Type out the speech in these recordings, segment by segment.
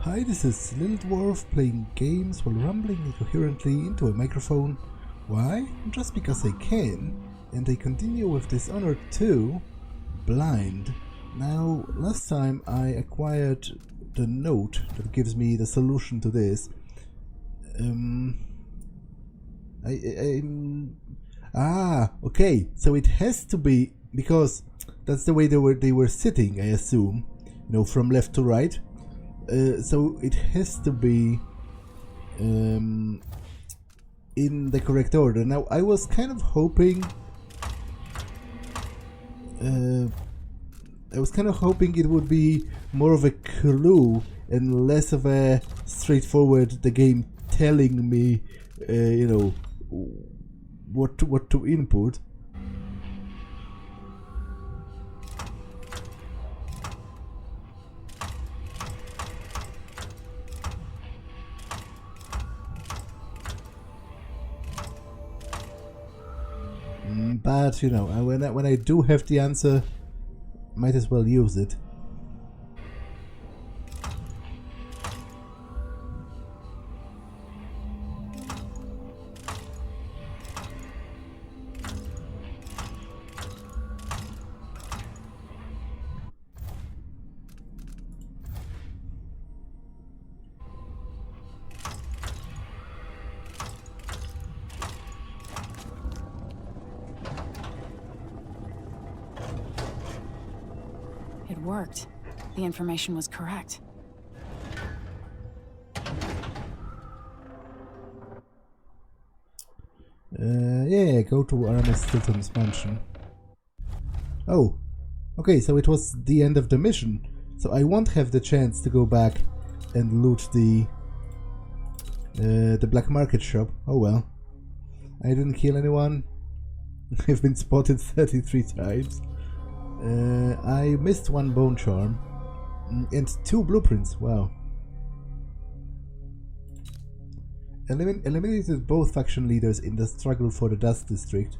Hi, this is Little Dwarf playing games while rambling incoherently into a microphone. Why? Just because I can, and I continue with Dishonored 2, Blind. Now, last time I acquired the note that gives me the solution to this. Okay, so it has to be, because that's the way they were sitting, I assume, you know, from left to right. So it has to be in the correct order. Now, I was kind of hoping it would be more of a clue and less of a straightforward the game telling me, you know, what to input. But you know, when I do have the answer, might as well use it. It worked. The information was correct. Yeah, go to Arkane Studio's mansion. Oh, okay, so it was the end of the mission. So I won't have the chance to go back and loot the black market shop. Oh well. I didn't kill anyone. I've been spotted 33 times. I missed one bone charm and 2 blueprints. Wow. Eliminated both faction leaders in the struggle for the Dust District.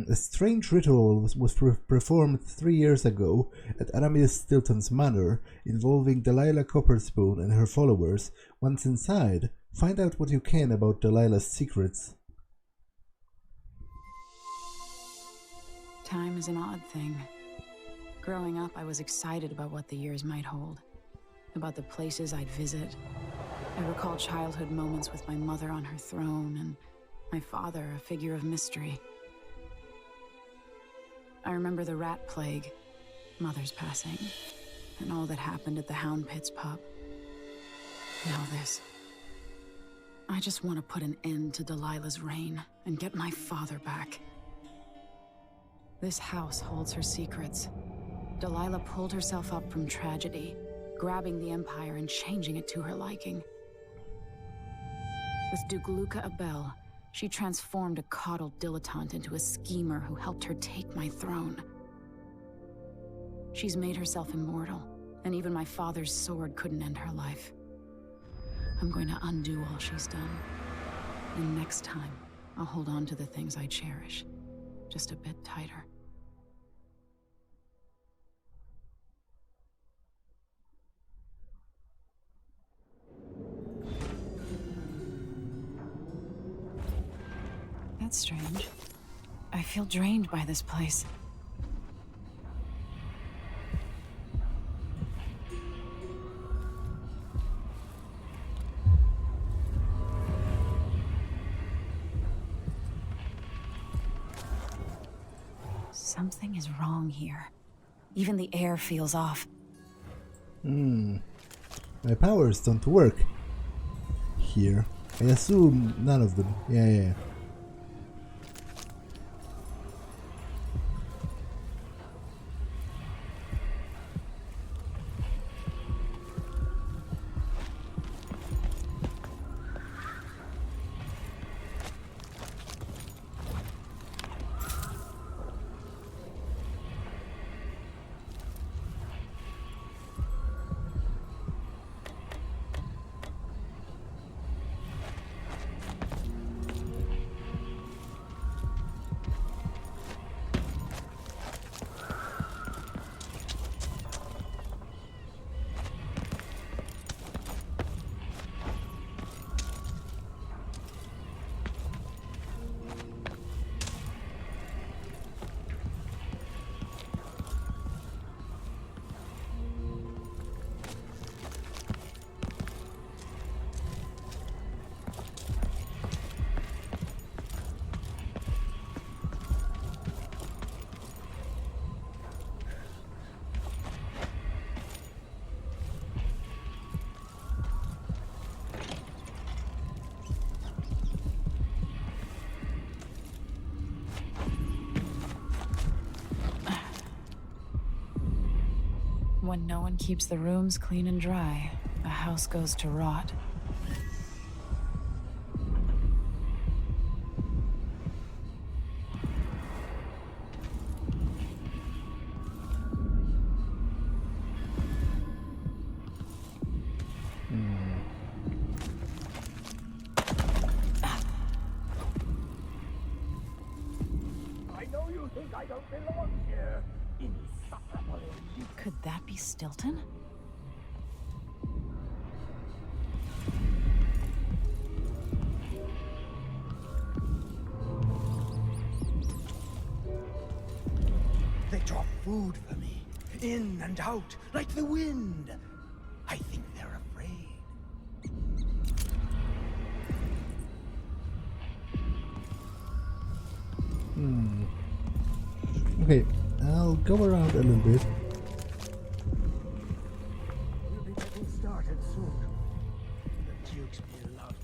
A strange ritual was performed 3 years ago at Aramis Stilton's manor, involving Delilah Copperspoon and her followers. Once inside, find out what you can about Delilah's secrets. Time is an odd thing. Growing up, I was excited about what the years might hold, about the places I'd visit. I recall childhood moments with my mother on her throne and my father, a figure of mystery. I remember the rat plague, Mother's passing, and all that happened at the Hound Pit's pub. Now this. I just want to put an end to Delilah's reign and get my father back. This house holds her secrets. Delilah pulled herself up from tragedy, grabbing the Empire and changing it to her liking. With Dugluka Abel, she transformed a coddled dilettante into a schemer who helped her take my throne. She's made herself immortal, and even my father's sword couldn't end her life. I'm going to undo all she's done. And next time, I'll hold on to the things I cherish, just a bit tighter. That's strange. I feel drained by this place. Something is wrong here. Even the air feels off. My powers don't work here. I assume none of them. Yeah. When no one keeps the rooms clean and dry, a house goes to rot. I don't belong here. Insufferable. Could that be Stilton? They drop food for me, in and out, like the wind. I think they're afraid. Okay, I'll go around a little bit. We'll be getting started soon. The Duke's beloved.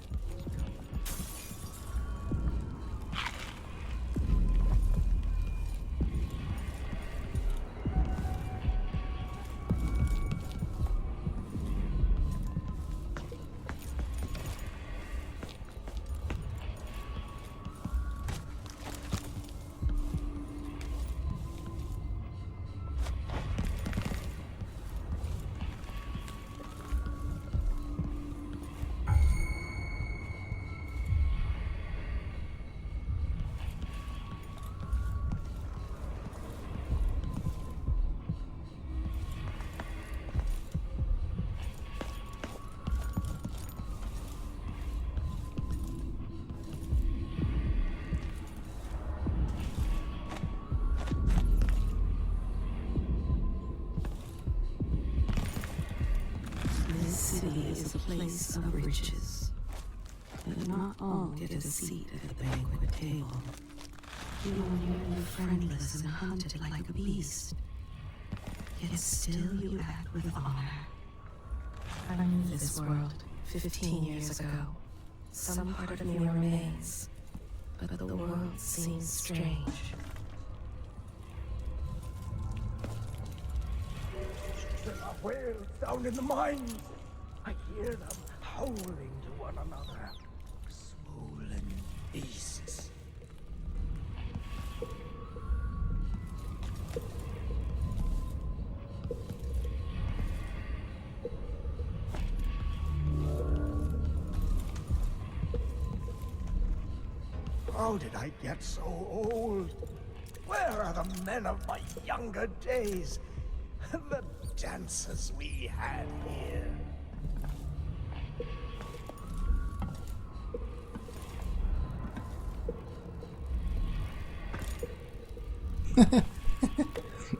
Is a place of riches, but not all get a seat at the banquet table. You are nearly friendless and hunted like a beast, yet still you act with honor. I knew this world 15 years ago. Some part of me remains, but the world seems strange. There are whales down in the mines. I hear them howling to one another. Swollen beasts. How did I get so old? Where are the men of my younger days? The dances we had here.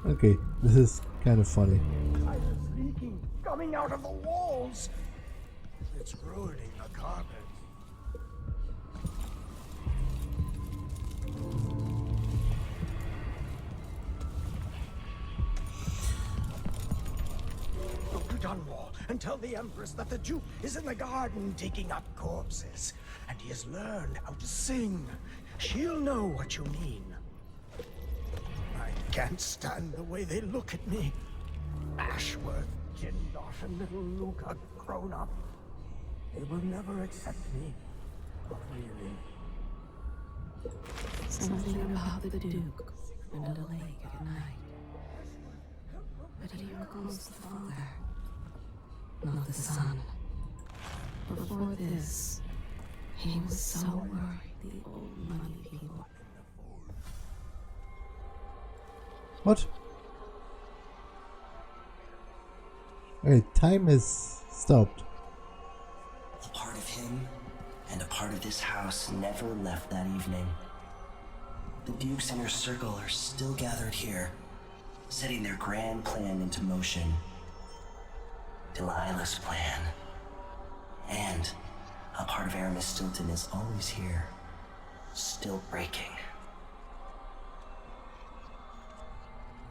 Okay, this is kind of funny. Fire's leaking, coming out of the walls. It's ruining the carpet. Go to Dunwall and tell the Empress that the Duke is in the garden digging up corpses, and he has learned how to sing. She'll know what you mean. I can't stand the way they look at me. Ashworth, Jindosh, and little Luke are grown up. They will never accept me. Not really. Something about the Duke and a lake at night. But he recalls the father, not the son. Before this, he was so worried the old money people. What? Okay, time is stopped. A part of him and a part of this house never left that evening. The Duke's inner circle are still gathered here, setting their grand plan into motion. Delilah's plan. And a part of Aramis Stilton is always here, still breaking.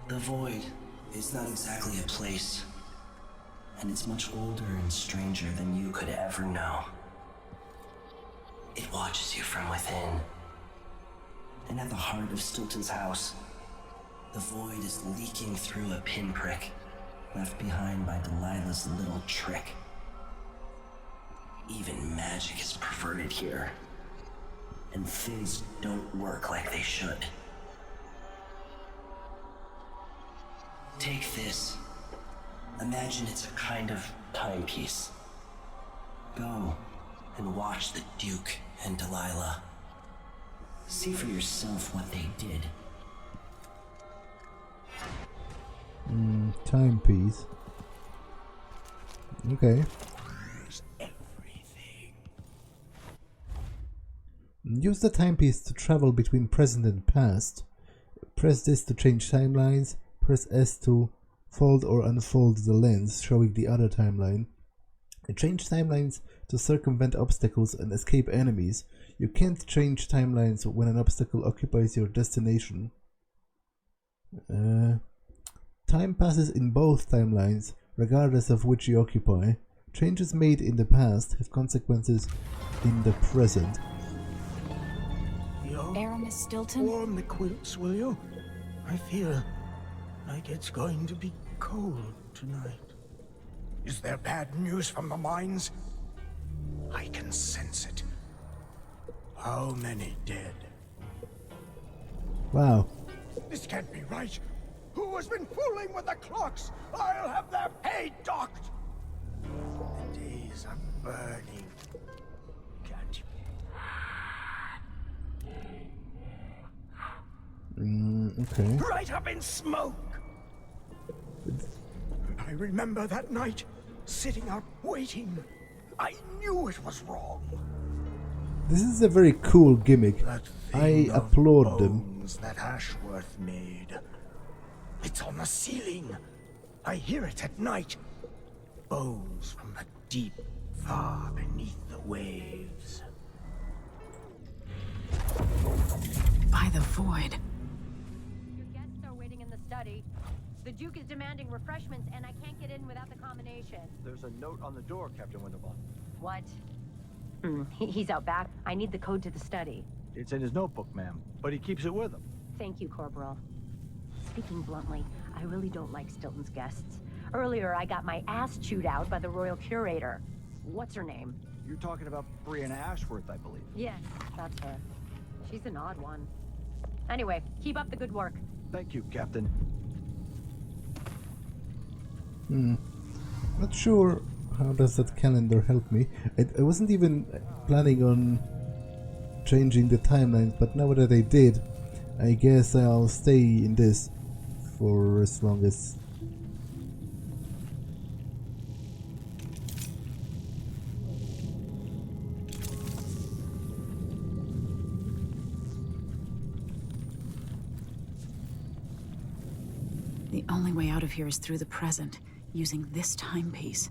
The Void is not exactly a place, and it's much older and stranger than you could ever know. It watches you from within. And at the heart of Stilton's house, the Void is leaking through a pinprick, left behind by Delilah's little trick. Even magic is perverted here, and things don't work like they should. Take this. Imagine it's a kind of timepiece. Go and watch the Duke and Delilah. See for yourself what they did. Timepiece. Okay. Use the timepiece to travel between present and past. Press this to change timelines. Press S to fold or unfold the lens, showing the other timeline. Change timelines to circumvent obstacles and escape enemies. You can't change timelines when an obstacle occupies your destination. Time passes in both timelines, regardless of which you occupy. Changes made in the past have consequences in the present. Aramis Stilton? Warm the quilts, will you? I feel like it's going to be cold tonight. Is there bad news from the mines? I can sense it. How many dead? Wow. This can't be right. Who has been fooling with the clocks? I'll have their pay docked. The days are burning. Can't you? Okay. Right up in smoke. I remember that night, sitting out waiting. I knew it was wrong. This is a very cool gimmick. That I thing of applaud them. bones that Ashworth made. It's on the ceiling. I hear it at night. Bones from the deep, far beneath the waves. By the void. Your guests are waiting in the study. The Duke is demanding refreshments, and I can't get in without the combination. There's a note on the door, Captain Winterbottom. What? He's out back. I need the code to the study. It's in his notebook, ma'am, but he keeps it with him. Thank you, Corporal. Speaking bluntly, I really don't like Stilton's guests. Earlier, I got my ass chewed out by the Royal Curator. What's her name? You're talking about Brianna Ashworth, I believe. Yes, that's her. She's an odd one. Anyway, keep up the good work. Thank you, Captain. Not sure how does that calendar help me. I wasn't even planning on changing the timelines, but now that I did, I guess I'll stay in this for as long as... The only way out of here is through the present, using this timepiece.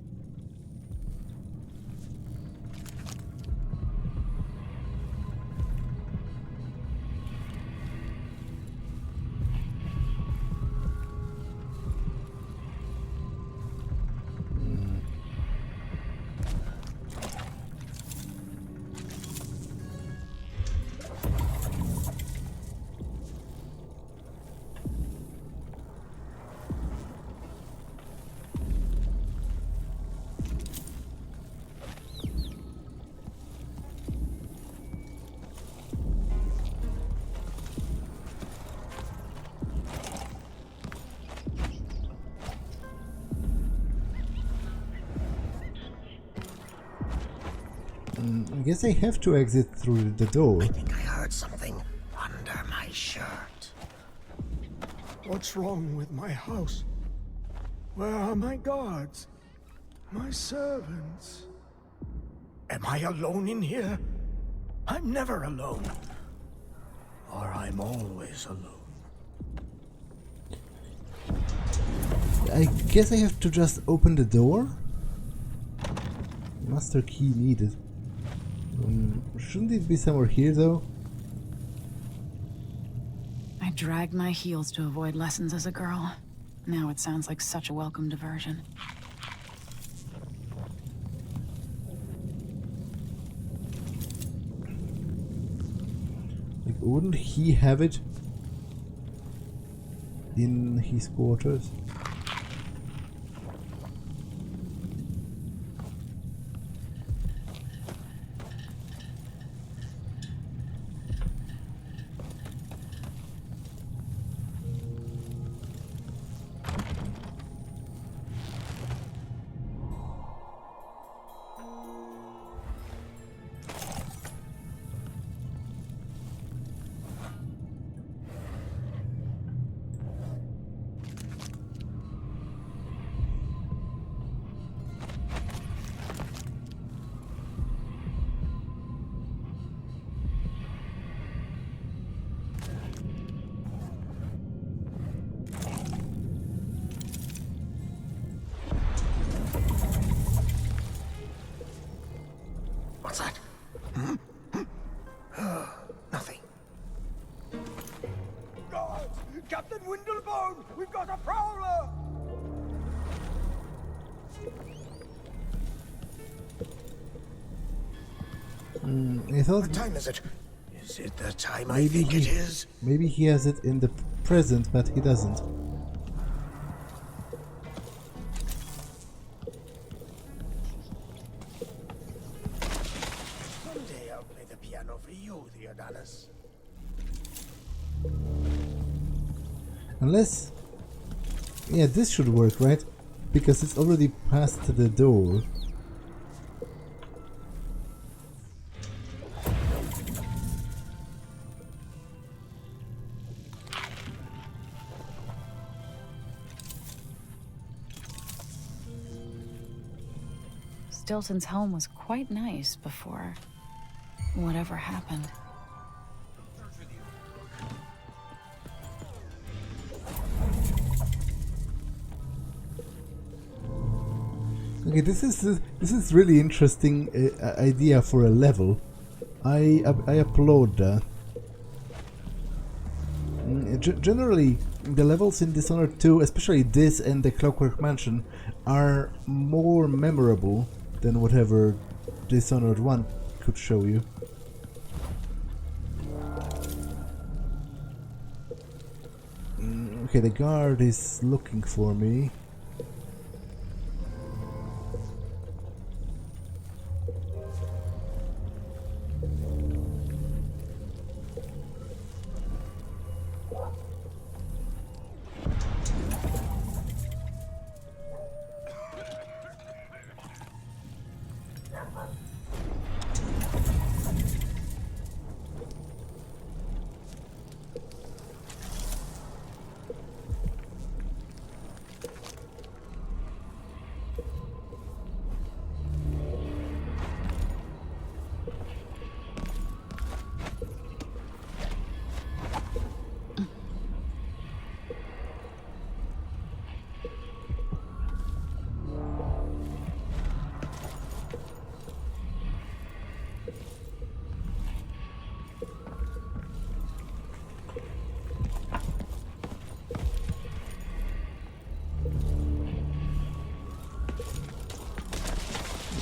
I guess I have to exit through the door. I think I heard something under my shirt. What's wrong with my house? Where are my guards? My servants? Am I alone in here? I'm never alone. Or I'm always alone. I guess I have to just open the door? Master key needed. Shouldn't it be somewhere here though? I dragged my heels to avoid lessons as a girl. Now it sounds like such a welcome diversion. Like, wouldn't he have it in his quarters? down! We've got a prowler! I thought What time is it? Is it the time I maybe think it is? maybe he has it in the present, but he doesn't. Someday I'll play the piano for you, Theodanis. Unless... Yeah, this should work, right? Because it's already past the door. Stilton's home was quite nice before whatever happened. Okay, this is really interesting idea for a level. I applaud that. Generally, the levels in Dishonored 2, especially this and the Clockwork Mansion, are more memorable than whatever Dishonored 1 could show you. Okay, the guard is looking for me.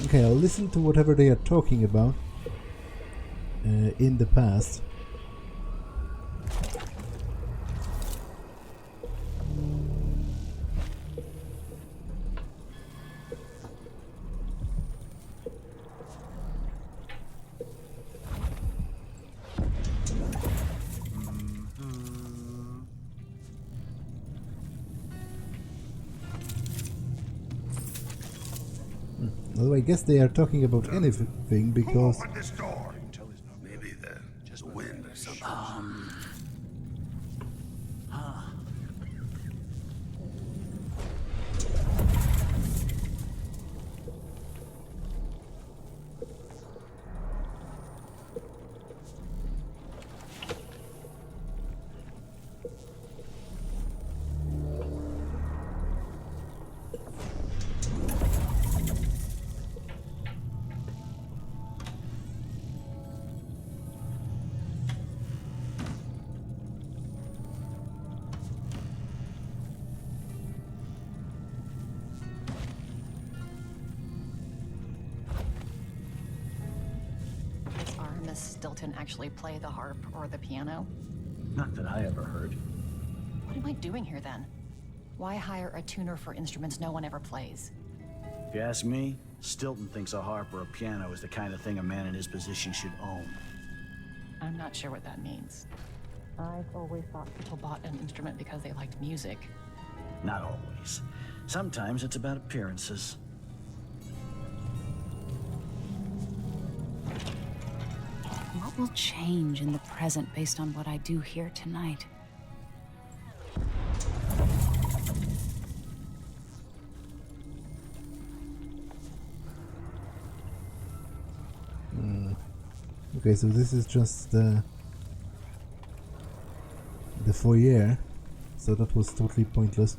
Okay, I'll listen to whatever they are talking about in the past. Although I guess they are talking about anything because... Open this door. Maybe the wind or something. Does Stilton actually play the harp or the piano? Not that I ever heard. What am I doing here then? Why hire a tuner for instruments no one ever plays? If you ask me, Stilton thinks a harp or a piano is the kind of thing a man in his position should own. I'm not sure what that means. I've always thought people bought an instrument because they liked music. Not always. Sometimes it's about appearances. What will change in the present based on what I do here tonight? Okay, so this is just the foyer, so that was totally pointless.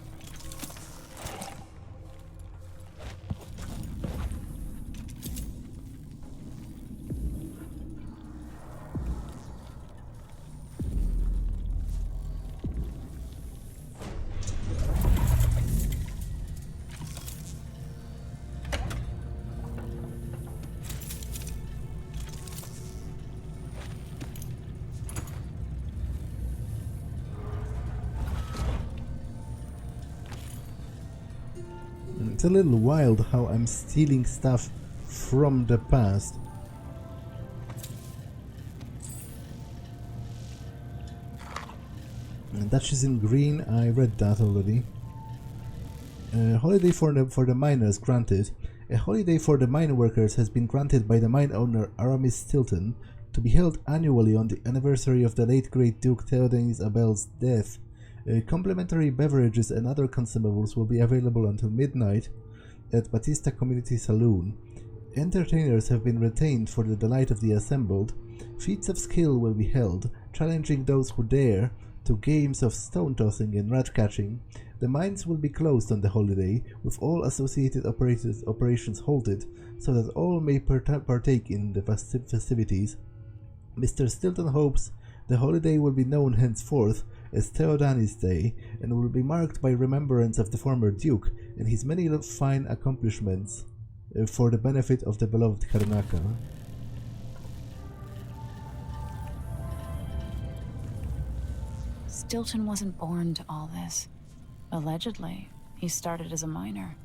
It's a little wild how I'm stealing stuff from the past. And that is in green, I read that already. Holiday for the miners granted. A holiday for the mine workers has been granted by the mine owner Aramis Stilton to be held annually on the anniversary of the late great Duke Theoden Isabel's death. Complimentary beverages and other consumables will be available until midnight at Batista Community Saloon. Entertainers have been retained for the delight of the assembled. Feats of skill will be held, challenging those who dare to games of stone tossing and rat catching. The mines will be closed on the holiday, with all associated operations halted, so that all may partake in the festivities. Mr. Stilton hopes the holiday will be known henceforth as Theodanis Day, and will be marked by remembrance of the former Duke and his many fine accomplishments for the benefit of the beloved Karnaka. Stilton wasn't born to all this. Allegedly, he started as a miner.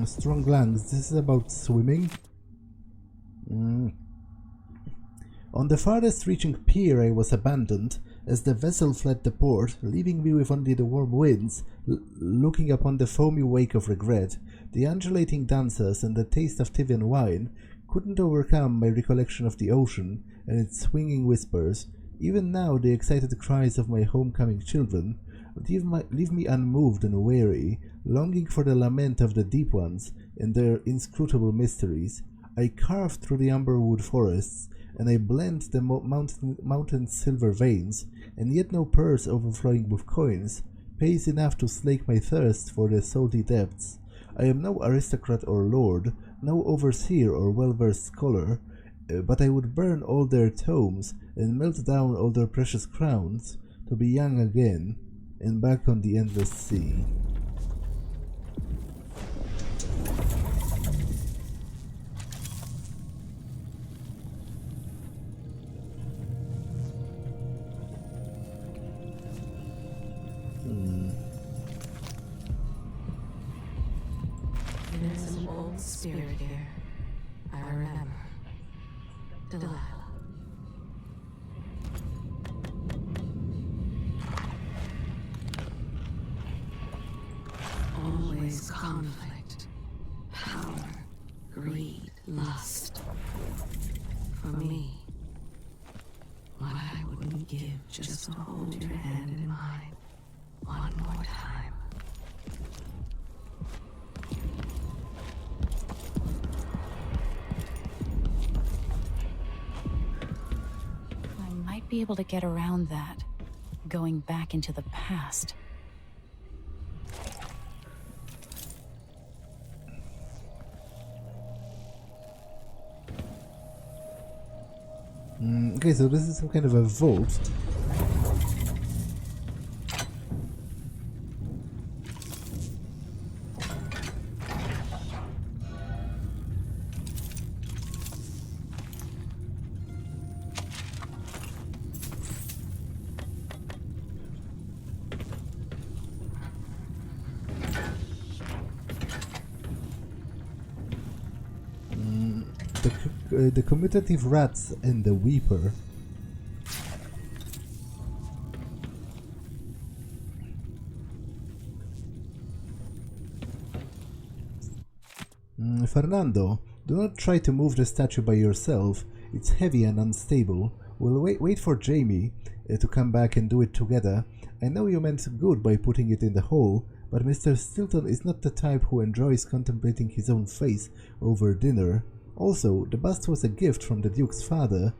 Strong lungs. This is about swimming. On the farthest reaching pier I was abandoned, as the vessel fled the port, leaving me with only the warm winds, looking upon the foamy wake of regret. The undulating dancers and the taste of Tivian wine couldn't overcome my recollection of the ocean and its swinging whispers. Even now the excited cries of my homecoming children leave me unmoved and weary, longing for the lament of the deep ones and their inscrutable mysteries. I carved through the amberwood forests, and I blend the mountain's silver veins, and yet no purse overflowing with coins pays enough to slake my thirst for the salty depths. I am no aristocrat or lord, no overseer or well-versed scholar, but I would burn all their tomes and melt down all their precious crowns to be young again and back on the endless sea. There's an old spirit here. I remember. Delilah. Always conflict, power, greed, lust. For me, what I wouldn't give just to hold your hand in mine one more time. I might be able to get around that, going back into the past. Okay, so this is some kind of a vault. The commutative rats and the weeper. Fernando, do not try to move the statue by yourself. It's heavy and unstable. We'll wait for Jamie to come back and do it together. I know you meant good by putting it in the hole, but Mr. Stilton is not the type who enjoys contemplating his own face over dinner. Also, the bust was a gift from the Duke's father.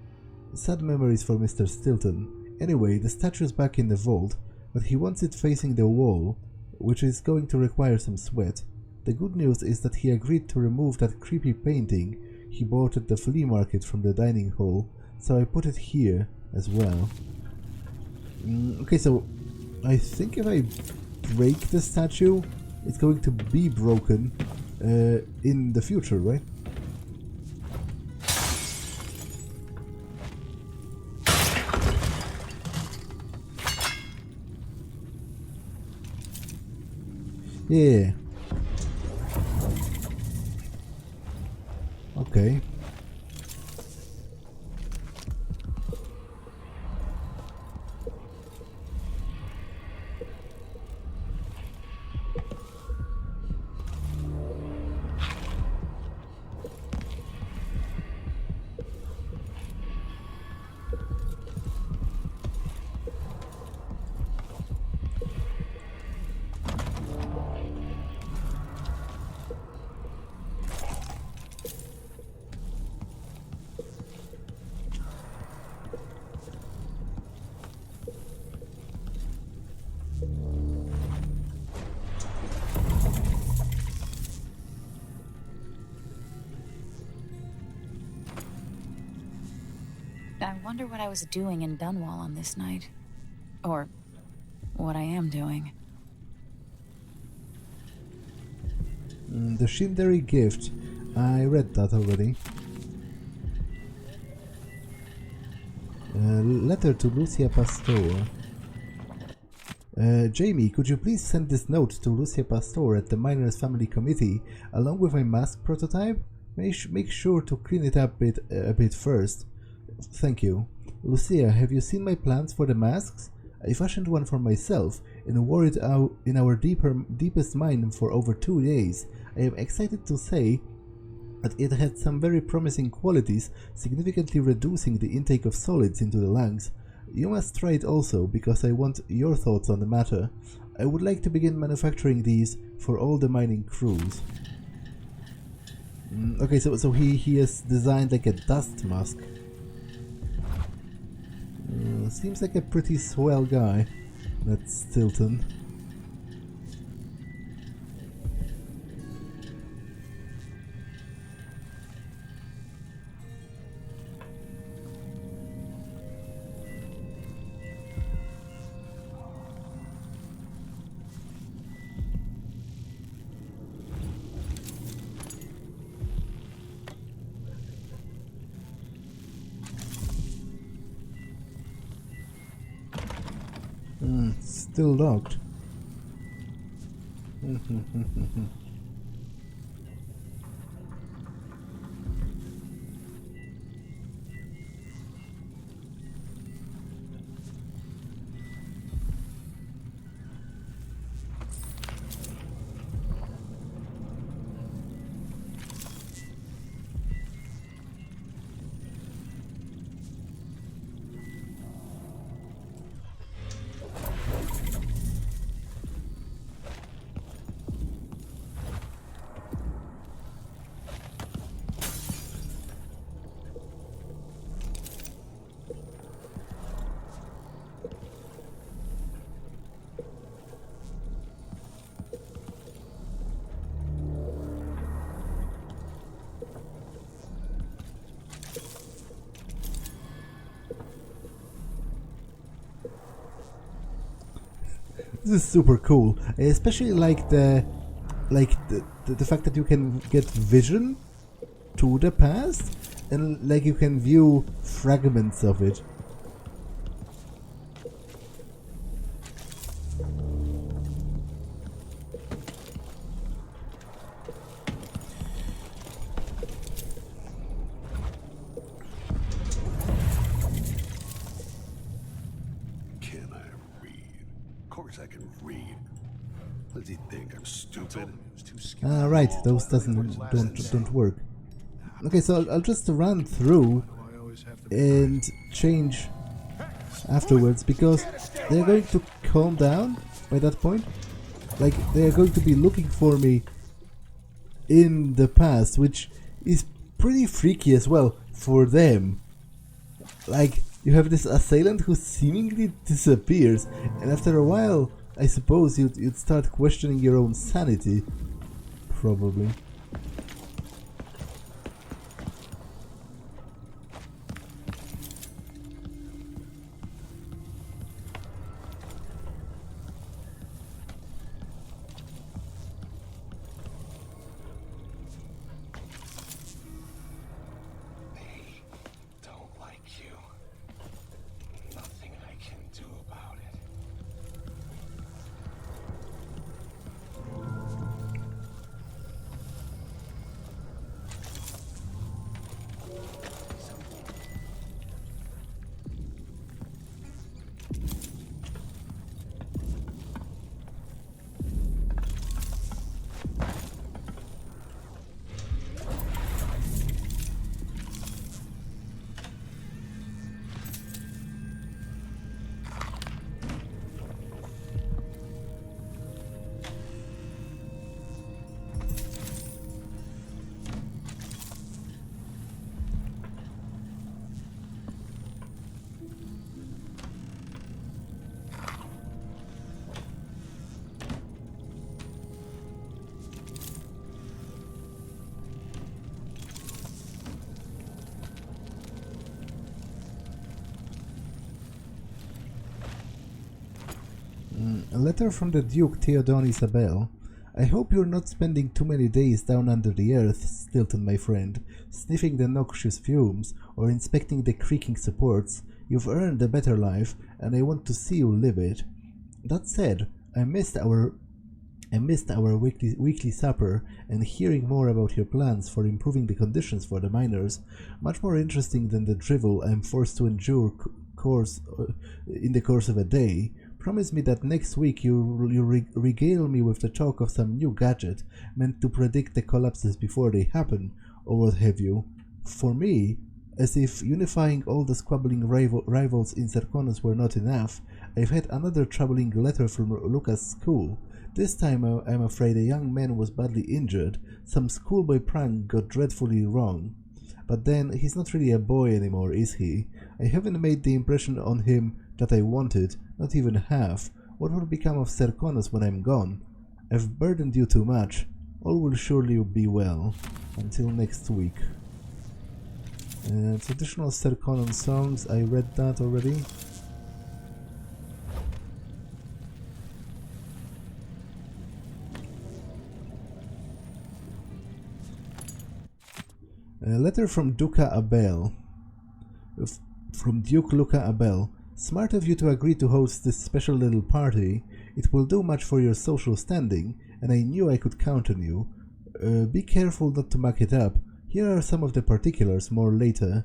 Sad memories for Mr. Stilton. Anyway, the statue's back in the vault, but he wants it facing the wall, which is going to require some sweat. The good news is that he agreed to remove that creepy painting he bought at the flea market from the dining hall, so I put it here as well. Okay, so I think if I break the statue, it's going to be broken in the future, right? Yeah. Okay. I wonder what I was doing in Dunwall on this night. Or what I am doing. The Shinderi gift. I read that already. Letter to Lucia Pastor. Jamie, could you please send this note to Lucia Pastor at the Miners Family Committee along with a mask prototype? Make sure to clean it up a bit first. Thank you. Lucia, have you seen my plans for the masks? I fashioned one for myself and wore it out in our deepest mine for over 2 days. I am excited to say that it had some very promising qualities, significantly reducing the intake of solids into the lungs. You must try it also, because I want your thoughts on the matter. I would like to begin manufacturing these for all the mining crews. Okay, so he has designed like a dust mask. Seems like a pretty swell guy, that Stilton. Still locked. This is super cool. I especially like the fact that you can get vision to the past, and like you can view fragments of it. Can I read? Of course I can read. What does he think? I'm stupid? Ah, right. Those don't work. Okay, so I'll just run through and change afterwards, because they're going to calm down by that point. Like, they're going to be looking for me in the past, which is pretty freaky as well for them. Like, you have this assailant who seemingly disappears, and after a while, I suppose you'd start questioning your own sanity. Probably. Don't like you. Nothing I can do about it. A letter from the Duke Theodon Isabel. I hope you're not spending too many days down under the earth, Stilton, my friend, sniffing the noxious fumes or inspecting the creaking supports. You've earned a better life, and I want to see you live it. That said, I missed our weekly supper, and hearing more about your plans for improving the conditions for the miners, much more interesting than the drivel I'm forced to endure in the course of a day. Promise me that next week you regale me with the talk of some new gadget meant to predict the collapses before they happen, or what have you. For me, as if unifying all the squabbling rivals in Serkonos were not enough, I've had another troubling letter from Lucas' school. This time I'm afraid a young man was badly injured. Some schoolboy prank got dreadfully wrong. But then, he's not really a boy anymore, is he? I haven't made the impression on him that I wanted, not even half. What will become of Serkonos when I'm gone? I've burdened you too much. All will surely be well. Until next week. Traditional Serkonon songs, I read that already. A letter from Duca Abel. From Duke Luca Abel. Smart of you to agree to host this special little party. It will do much for your social standing, and I knew I could count on you. Be careful not to muck it up. Here are some of the particulars, more later.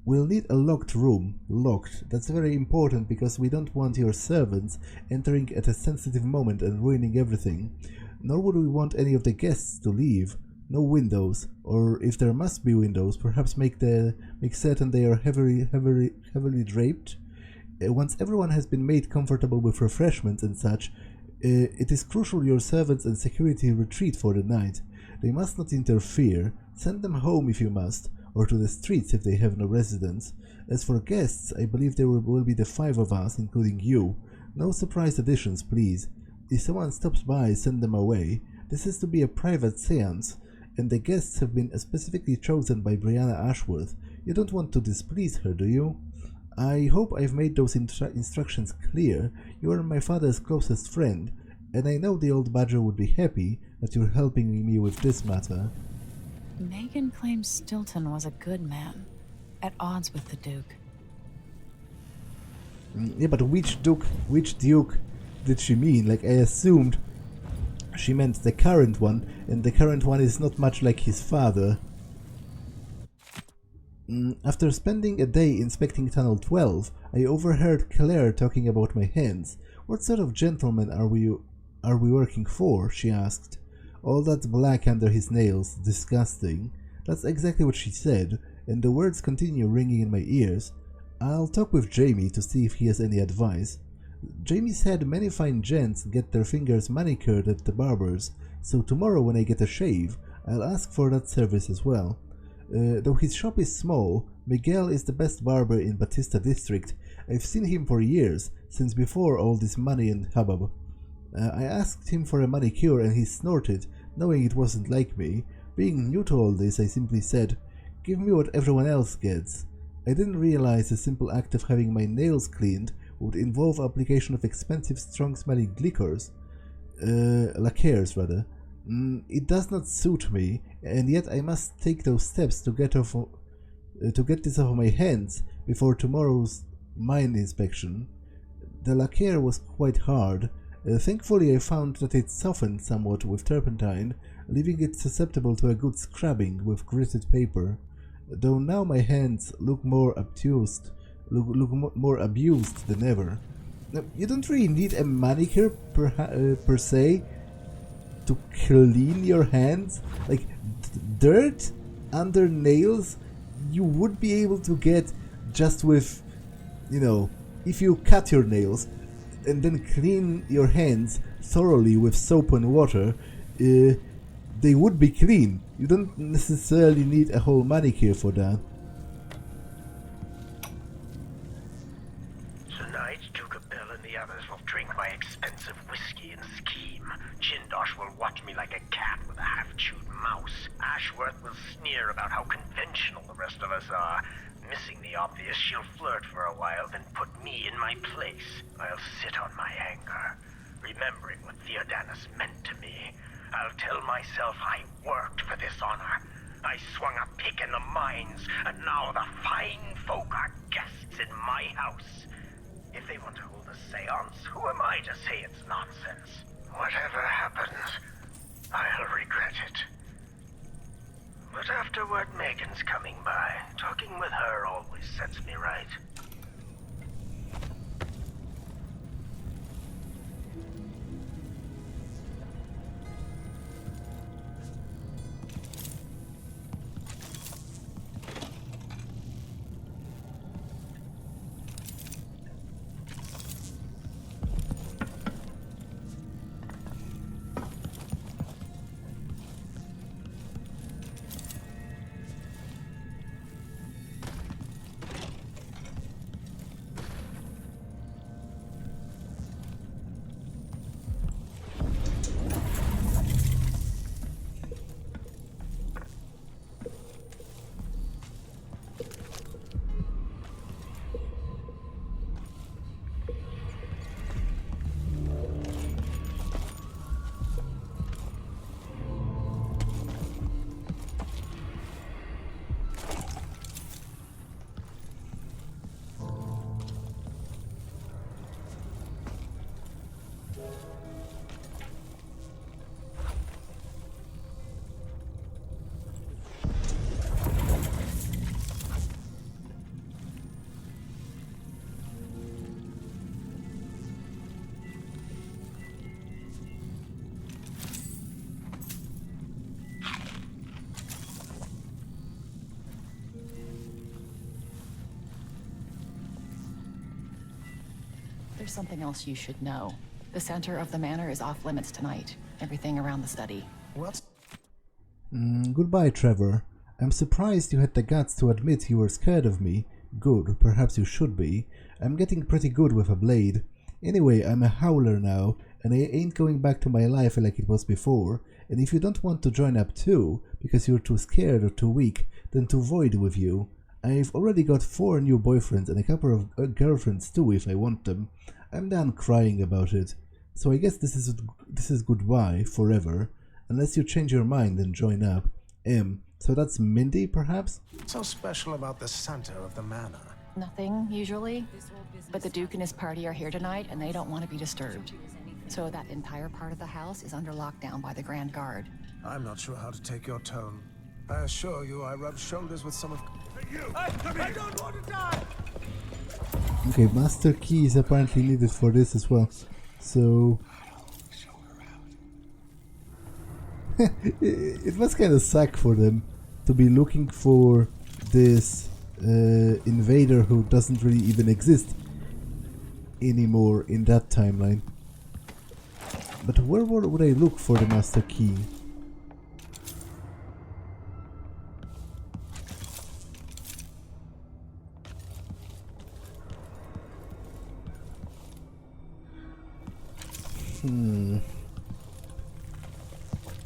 We'll need a locked room. Locked. That's very important because we don't want your servants entering at a sensitive moment and ruining everything. Nor would we want any of the guests to leave. No windows, or if there must be windows, perhaps make certain they are heavily draped. Once everyone has been made comfortable with refreshments and such, it is crucial your servants and security retreat for the night. They must not interfere. Send them home if you must, or to the streets if they have no residence. As for guests, I believe there will be the 5 of us, including you. No surprise additions, please. If someone stops by, send them away. This is to be a private séance, and the guests have been specifically chosen by Brianna Ashworth. You don't want to displease her, do you? I hope I've made those instructions clear. You are my father's closest friend, and I know the old badger would be happy that you're helping me with this matter. Megan claims Stilton was a good man, at odds with the Duke. Yeah, but which duke did she mean? Like, I assumed she meant the current one, and the current one is not much like his father. After spending a day inspecting Tunnel 12, I overheard Claire talking about my hands. What sort of gentleman are we working for? She asked. All that black under his nails, disgusting. That's exactly what she said, and the words continue ringing in my ears. I'll talk with Jamie to see if he has any advice. Jamie said many fine gents get their fingers manicured at the barber's, so tomorrow when I get a shave, I'll ask for that service as well. Though his shop is small, Miguel is the best barber in Batista District. I've seen him for years, since before all this money and hubbub. I asked him for a manicure and he snorted, knowing it wasn't like me. Being new to all this, I simply said, "Give me what everyone else gets." I didn't realize the simple act of having my nails cleaned would involve application of expensive, strong-smelling liquors. Lacquers, rather. It does not suit me, and yet I must take those steps to get this off my hands before tomorrow's mine inspection. The lacquer was quite hard. Thankfully I found that it softened somewhat with turpentine, leaving it susceptible to a good scrubbing with gritted paper. Though now my hands look more abused than ever. Now, you don't really need a manicure per se to clean your hands. Like, dirt under nails you would be able to get just with, you know, if you cut your nails and then clean your hands thoroughly with soap and water, they would be clean. You don't necessarily need a whole manicure for that. Tonight, Duke of Bell and the others will drink my expensive whiskey and scheme. Jindosh will watch me like a cat with a half-chewed mouse. Ashworth will sneer about how conventional the rest of us are. Missing the obvious, she'll flirt for a while, then put me in my place. I'll sit on my anger, remembering what Theodanis meant to me. I'll tell myself I worked for this honor. I swung a pick in the mines, and now the fine folk are guests in my house. If they want to hold a seance, who am I to say it's nonsense? Whatever happens, I'll regret it. But afterward, Megan's coming by. Talking with her always sets me right. There's something else you should know. The center of the manor is off limits tonight. Everything around the study. What? Goodbye, Trevor. I'm surprised you had the guts to admit you were scared of me. Good, perhaps you should be. I'm getting pretty good with a blade. Anyway, I'm a howler now, and I ain't going back to my life like it was before, and if you don't want to join up too, because you're too scared or too weak, then to void with you. I've already got 4 new boyfriends and a couple of girlfriends too if I want them. I'm done crying about it. So I guess this is goodbye forever, unless you change your mind and join up. So that's Mindy, perhaps? So special about the center of the manor. Nothing, usually. But the Duke and his party are here tonight, and they don't want to be disturbed. So that entire part of the house is under lockdown by the Grand Guard. I'm not sure how to take your tone. I assure you I rub shoulders with some of... I don't want to die! Okay, master key is apparently needed for this as well. So... it must kind of suck for them to be looking for this invader who doesn't really even exist anymore in that timeline. But where would I look for the master key?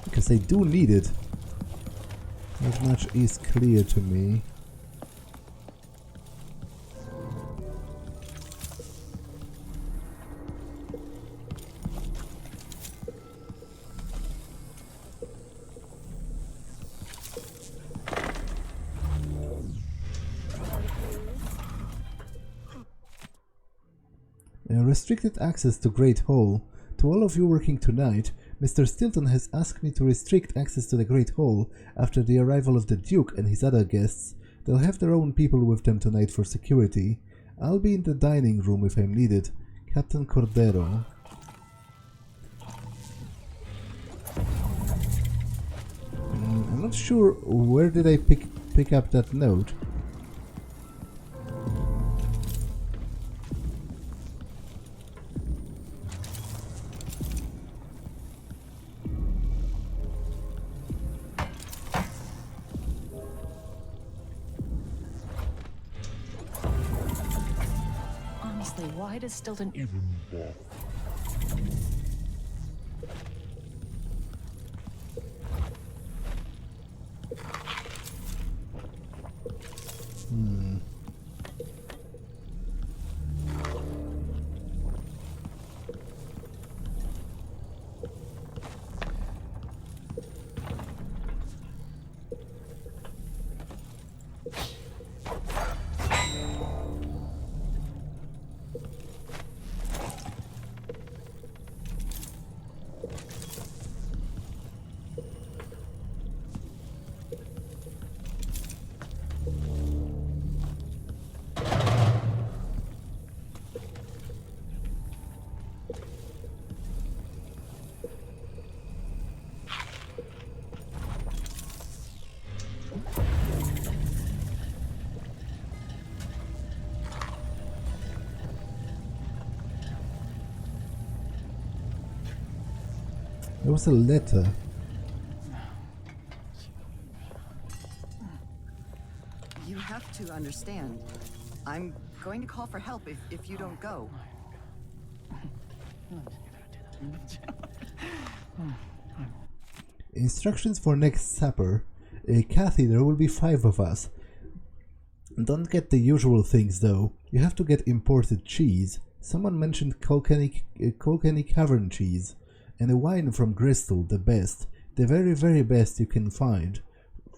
Because I do need it. Not much is clear to me. Restricted access to Great Hall. To all of you working tonight, Mr. Stilton has asked me to restrict access to the Great Hall after the arrival of the Duke and his other guests. They'll have their own people with them tonight for security. I'll be in the dining room if I'm needed. Captain Cordero. I'm not sure where did I pick up that note. Why does Stilton even walk? There was a letter. You have to understand. I'm going to call for help if you don't go. Instructions for next supper. Kathy, there will be 5 of us. Don't get the usual things though. You have to get imported cheese. Someone mentioned Kilkenny Cavern cheese. And a wine from Bristol, the best. The very, very best you can find.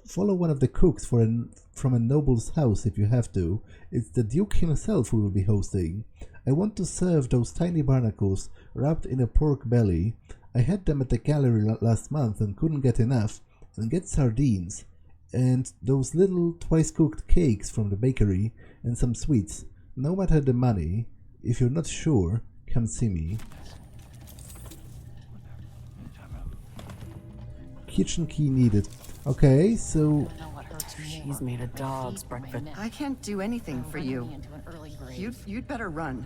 Follow one of the cooks from a noble's house if you have to. It's the Duke himself who will be hosting. I want to serve those tiny barnacles wrapped in a pork belly. I had them at the gallery last month and couldn't get enough. And get sardines. And those little twice-cooked cakes from the bakery. And some sweets. No matter the money. If you're not sure, come see me. Kitchen key needed. Okay, so... She's made a dog's breakfast. I can't do anything for you. You'd better run.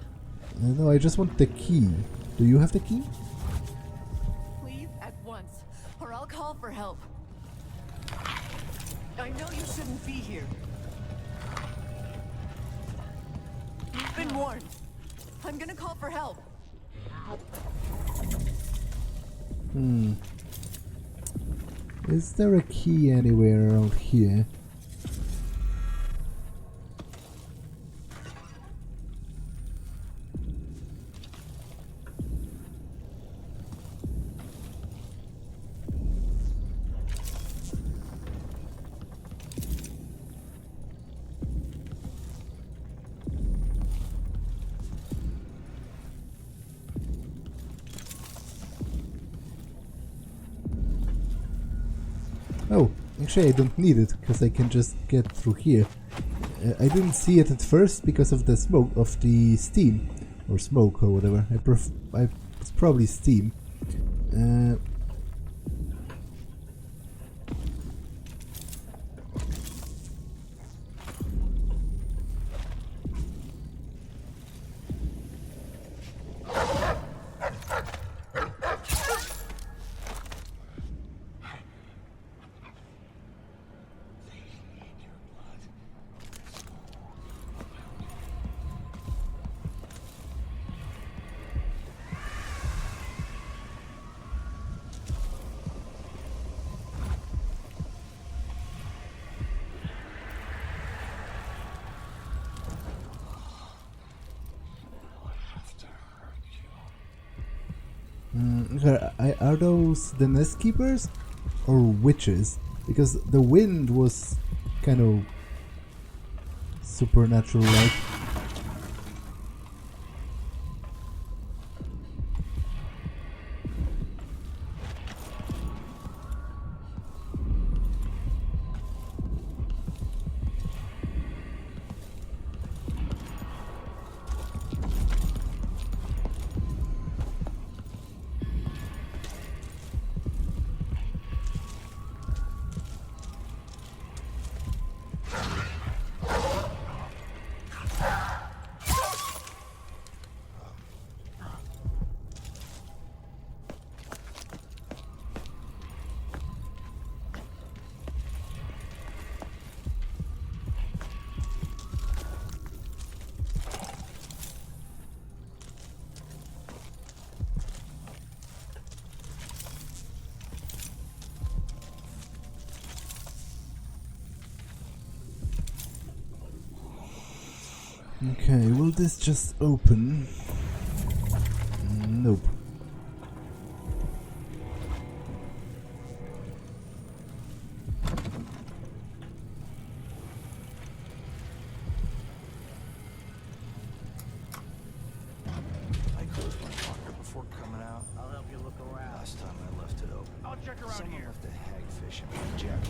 No, I just want the key. Do you have the key? Leave at once, or I'll call for help. I know you shouldn't be here. You've been warned. I'm gonna call for help. Is there a key anywhere around here? Oh, actually I don't need it, because I can just get through here. I didn't see it at first because of the smoke, of the steam. Or smoke, or whatever. It's probably steam. Are those the nest keepers or witches? Because the wind was kind of supernatural like. Okay, will this just open? Nope. I closed my locker before coming out. I'll help you look around. Last time I left it open. I'll check around Someone left a hagfish in my jacket.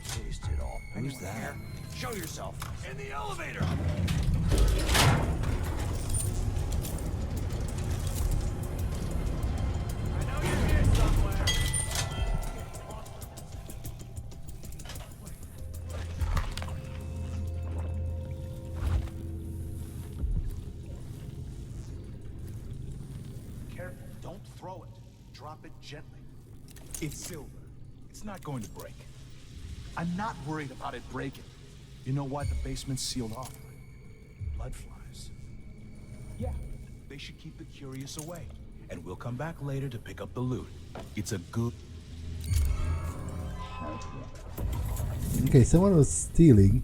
Taste it all. Who's that? Show yourself. In the elevator! I know you're here somewhere. Careful, don't throw it. Drop it gently. It's silver. It's not going to break. I'm not worried about it breaking. You know why the basement's sealed off? Blood flies. Yeah, they should keep the curious away. And we'll come back later to pick up the loot. It's a good... Okay, someone was stealing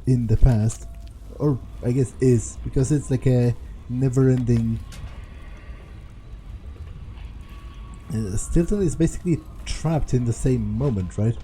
in the past. Or I guess is, because it's like a never-ending... Stilton is basically trapped in the same moment, right?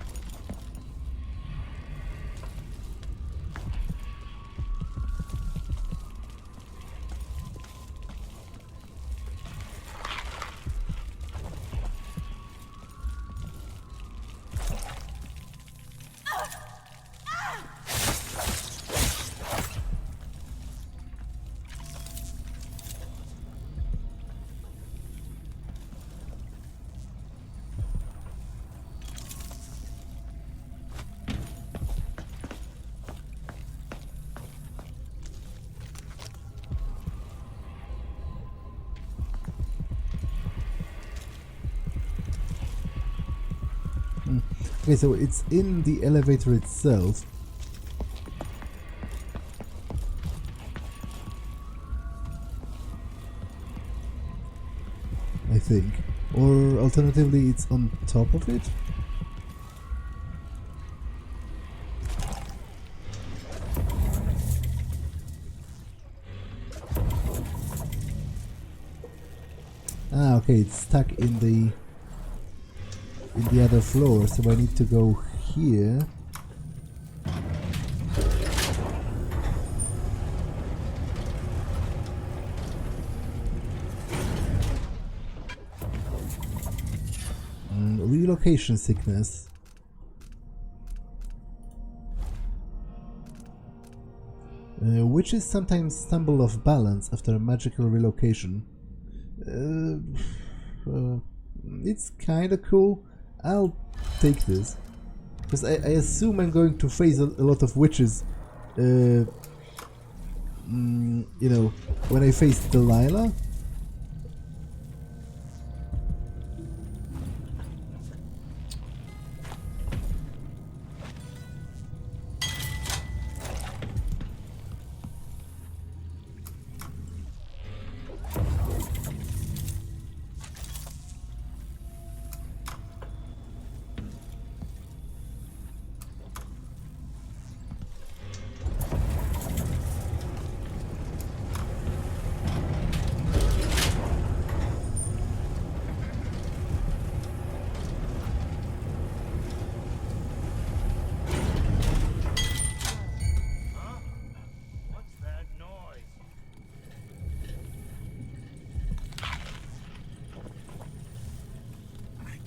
Okay, so it's in the elevator itself. I think. Or alternatively, it's on top of it? Ah, okay, it's stuck in the other floor, so I need to go here. Relocation sickness. Witches sometimes stumble off balance after a magical relocation. It's kinda cool. I'll take this. Because I assume I'm going to face a lot of witches, you know, when I face Delilah.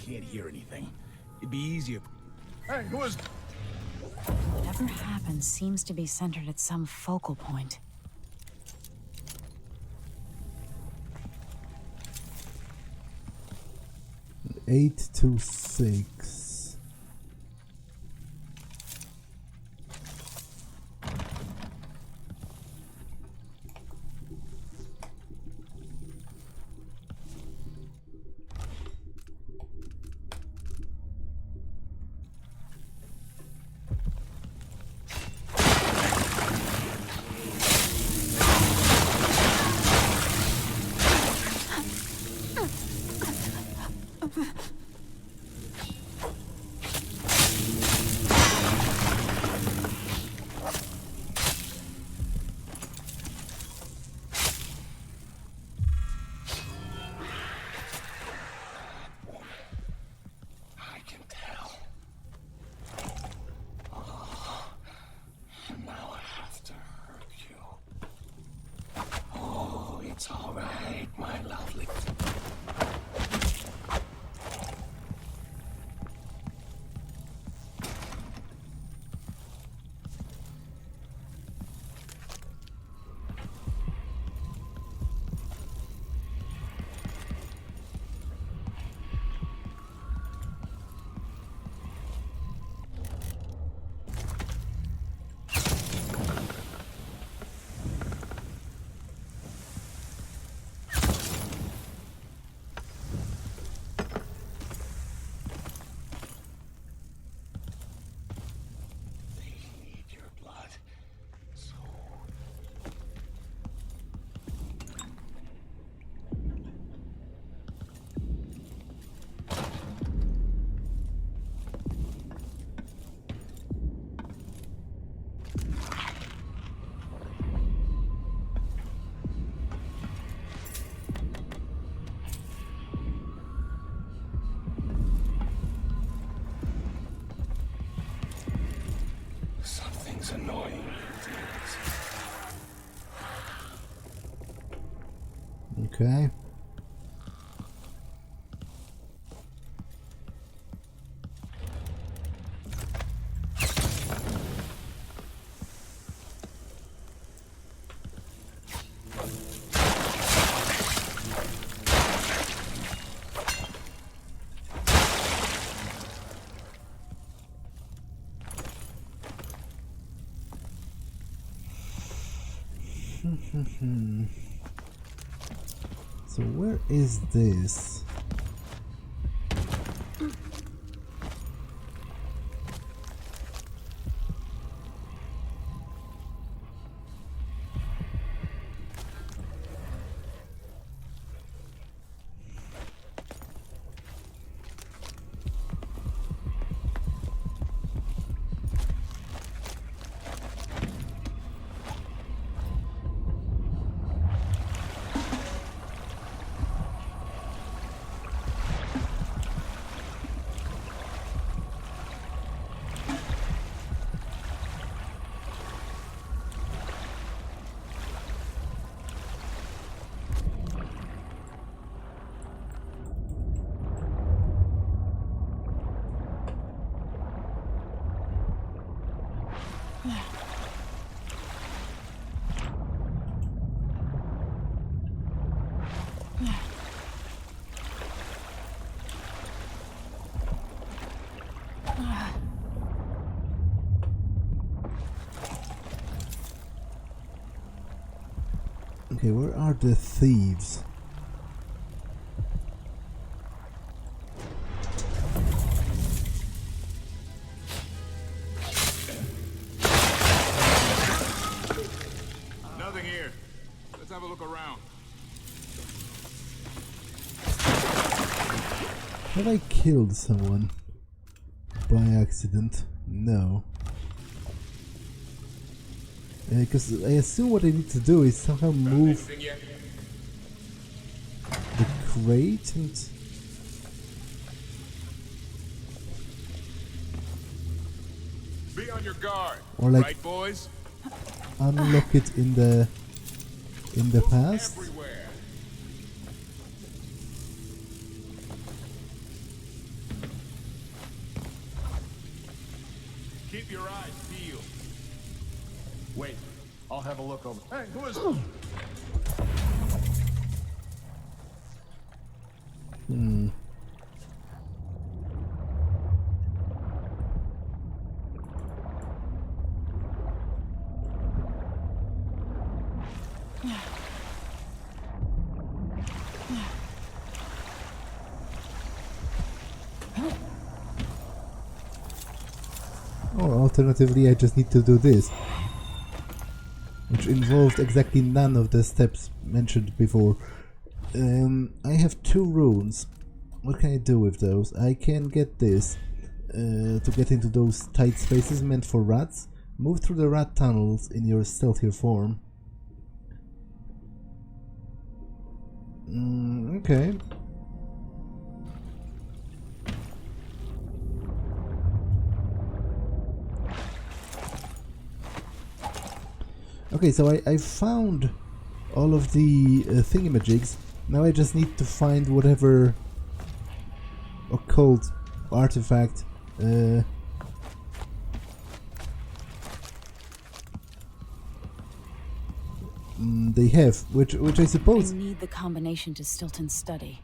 Can't hear anything. It'd be easier. Hey, who is... Whatever happens seems to be centered at some focal point. Eight to 6. It's all right, my lovely. Something's annoying. Okay. So where is this? Okay, where are the thieves? Nothing here. Let's have a look around. Have I killed someone by accident? No. Because I assume what I need to do is somehow move the crate and... Be on your guard, or like right, boys? Unlock it in the past. Everywhere. Keep your eyes peeled. Wait, I'll have a look over. Hey, who is? Hmm. Or alternatively, I just need to do this, which involved exactly none of the steps mentioned before. I have 2 runes. What can I do with those? I can get this to get into those tight spaces meant for rats. Move through the rat tunnels in your stealthier form. Okay. Okay, so I found all of the thingamajigs. Now I just need to find whatever occult artifact they have, which I suppose. I need the combination to Stilton's study.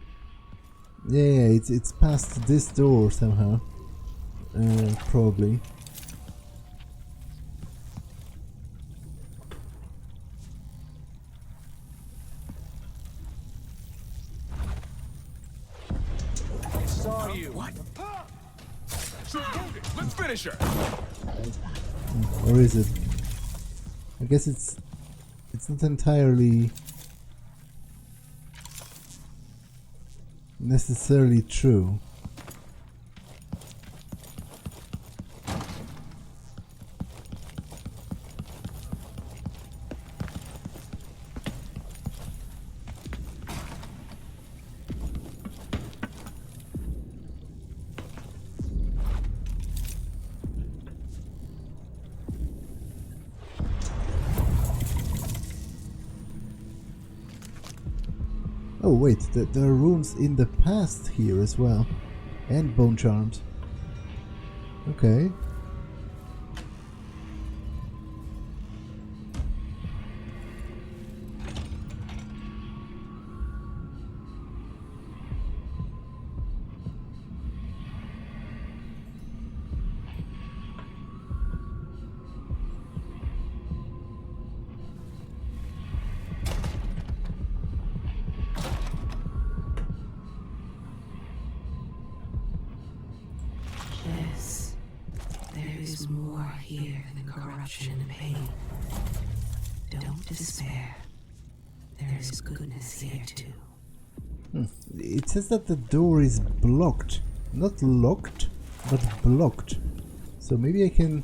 Yeah, it's past this door somehow, probably. Saw you. What? She's wounded. Let's finish her. Or is it? I guess it's not entirely necessarily true. Oh wait, there are runes in the past here as well. And bone charms. Okay. There is more here than corruption and pain. Don't despair. There is goodness here too. It says that the door is blocked. Not locked, but blocked. So maybe I can...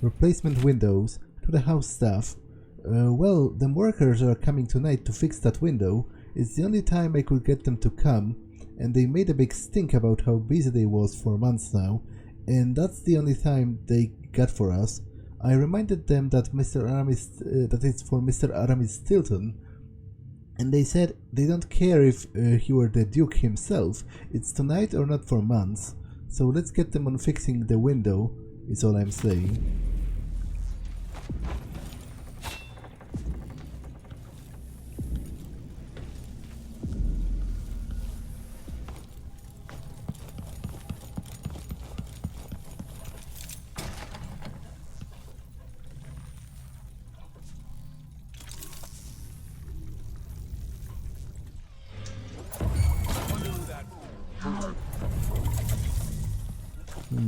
Replacement windows to the house staff. Well, the workers are coming tonight to fix that window. It's the only time I could get them to come, and they made a big stink about how busy they was for months now, and that's the only time they got for us. I reminded them that that it's for Mr. Aramis Stilton, and they said they don't care if he were the Duke himself. It's tonight or not for months. So let's get them on fixing the window, is all I'm saying. Hey,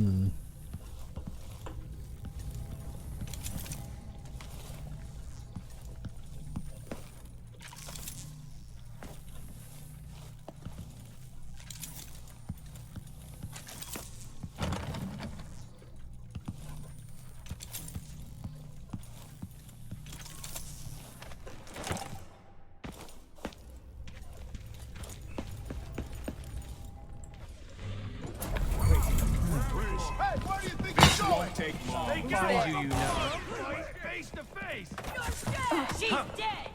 where do you think you're going? Take long. They got you, you know. Face to face. She's dead!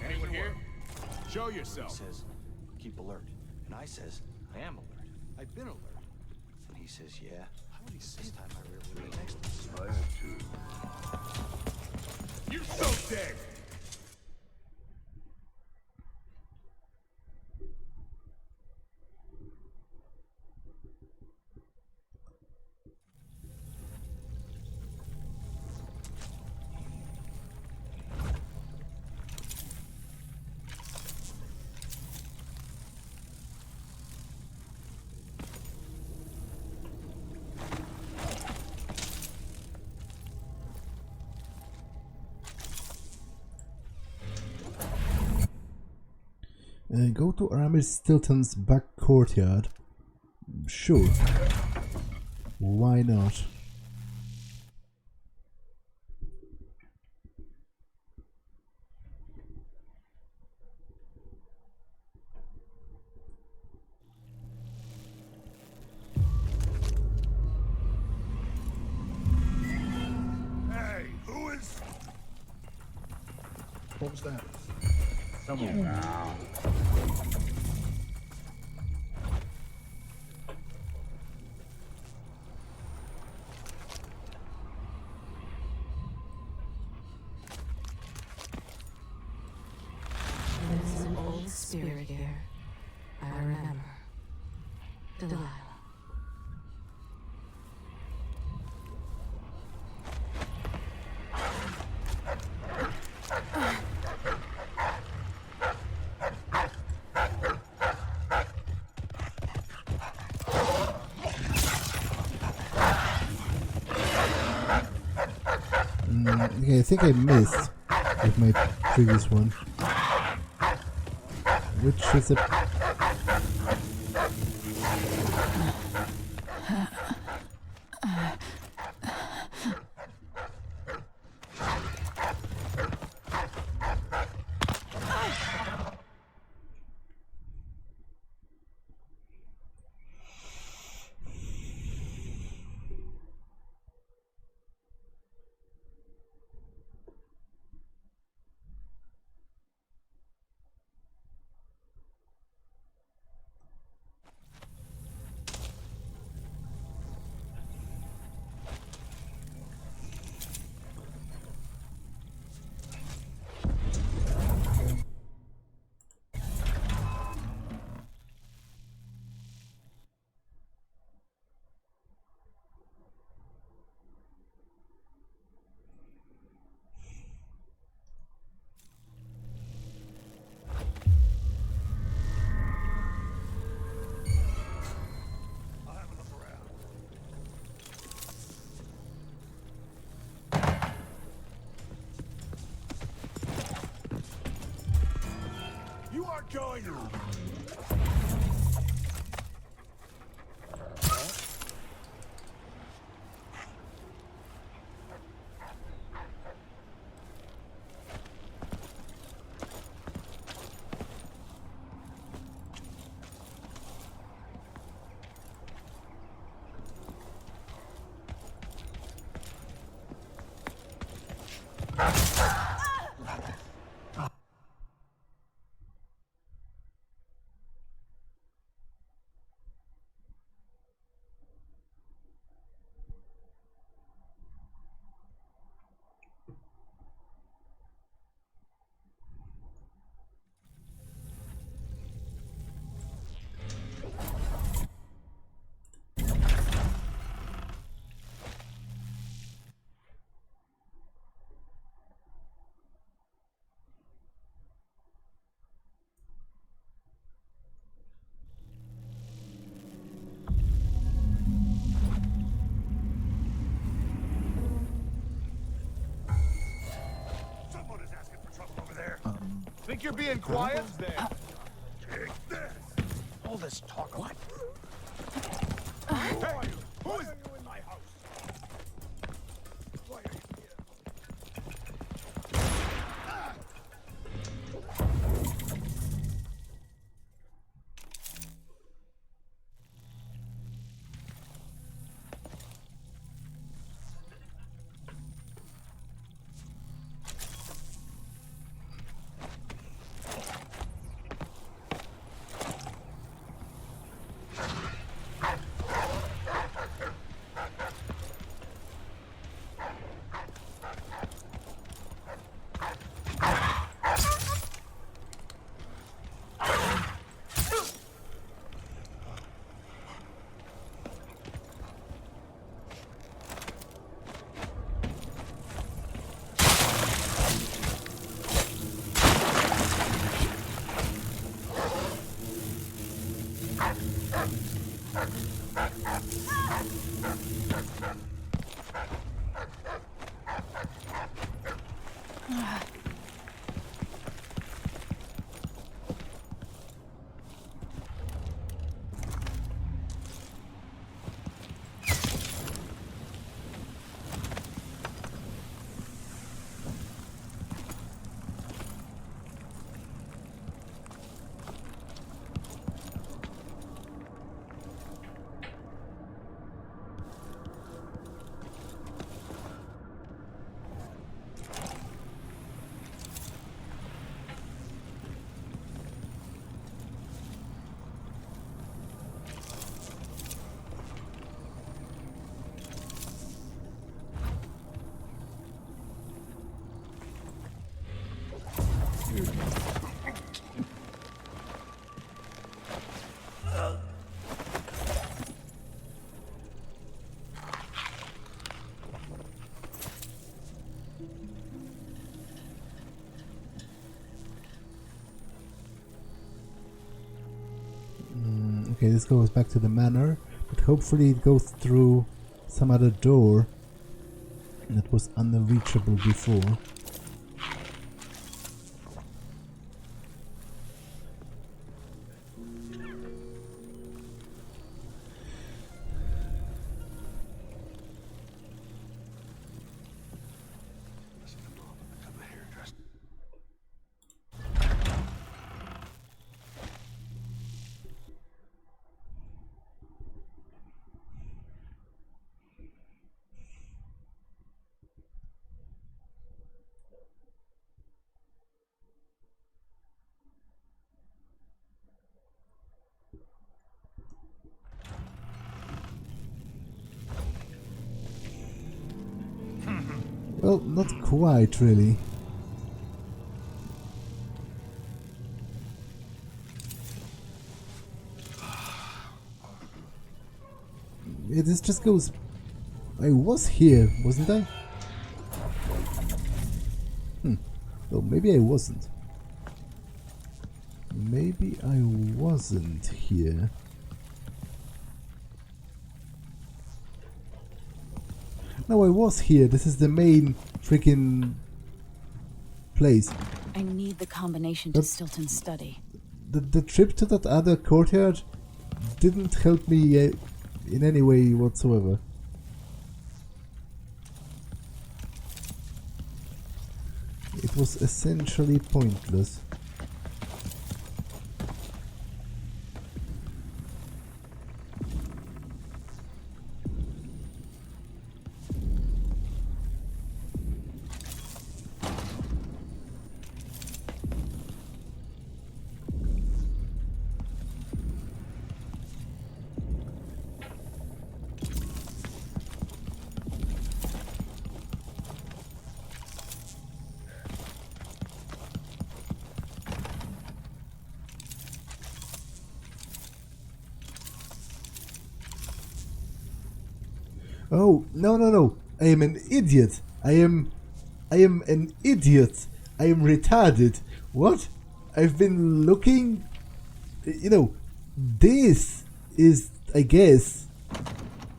Anyone here? Show yourself. He says, keep alert. And I says, I am alert. I've been alert. And he says, yeah. How would he say this time I really next to him? You so dead! Go to Aramis Stilton's back courtyard. Sure. Why not? Hey, who is... What was that? Someone. Now. There's an old spirit here. I remember. Delilah. Okay, I think I missed with my previous one. Which is a... You aren't going to. Think you're being quiet? Take this! All this talk. What? Hey, who are you in my house? Why are you here? Okay, this goes back to the manor, but hopefully it goes through some other door. that was unreachable before. Well, not quite, really. Yeah, this just goes... I was here, wasn't I? Oh, maybe I wasn't. Maybe I wasn't here. No, I was here. This is the main freaking place. I need the combination to Stilton's study. The trip to that other courtyard didn't help me in any way whatsoever. It was essentially pointless. Oh, no. I am an idiot. I am an idiot. I am retarded. What? I've been looking... You know, this is, I guess...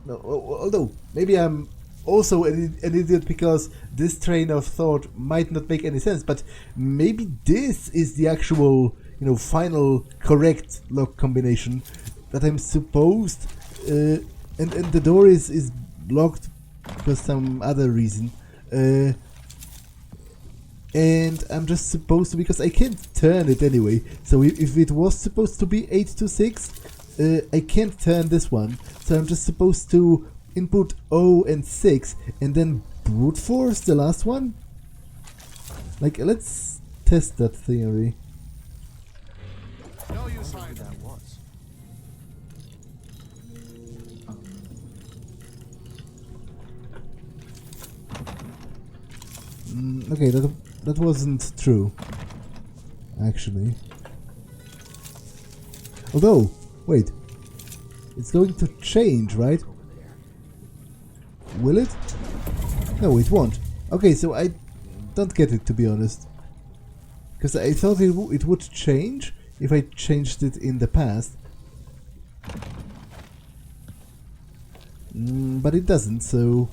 No, although, maybe I'm also an idiot because this train of thought might not make any sense, but maybe this is the actual, you know, final correct lock combination that I'm supposed... and the door is blocked for some other reason, and I'm just supposed to, because I can't turn it anyway, so if it was supposed to be 8 to 6, I can't turn this one, so I'm just supposed to input O and 6 and then brute force the last one? Like, let's test that theory. No use hiding that was. Okay, that wasn't true, actually. Although, wait, it's going to change, right? Will it? No, it won't. Okay, so I don't get it, to be honest. Because I thought it would change if I changed it in the past. But it doesn't, so...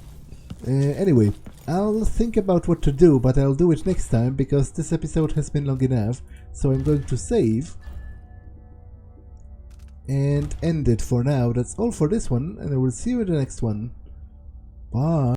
anyway, I'll think about what to do, but I'll do it next time, because this episode has been long enough, so I'm going to save and end it for now. That's all for this one, and I will see you in the next one. Bye!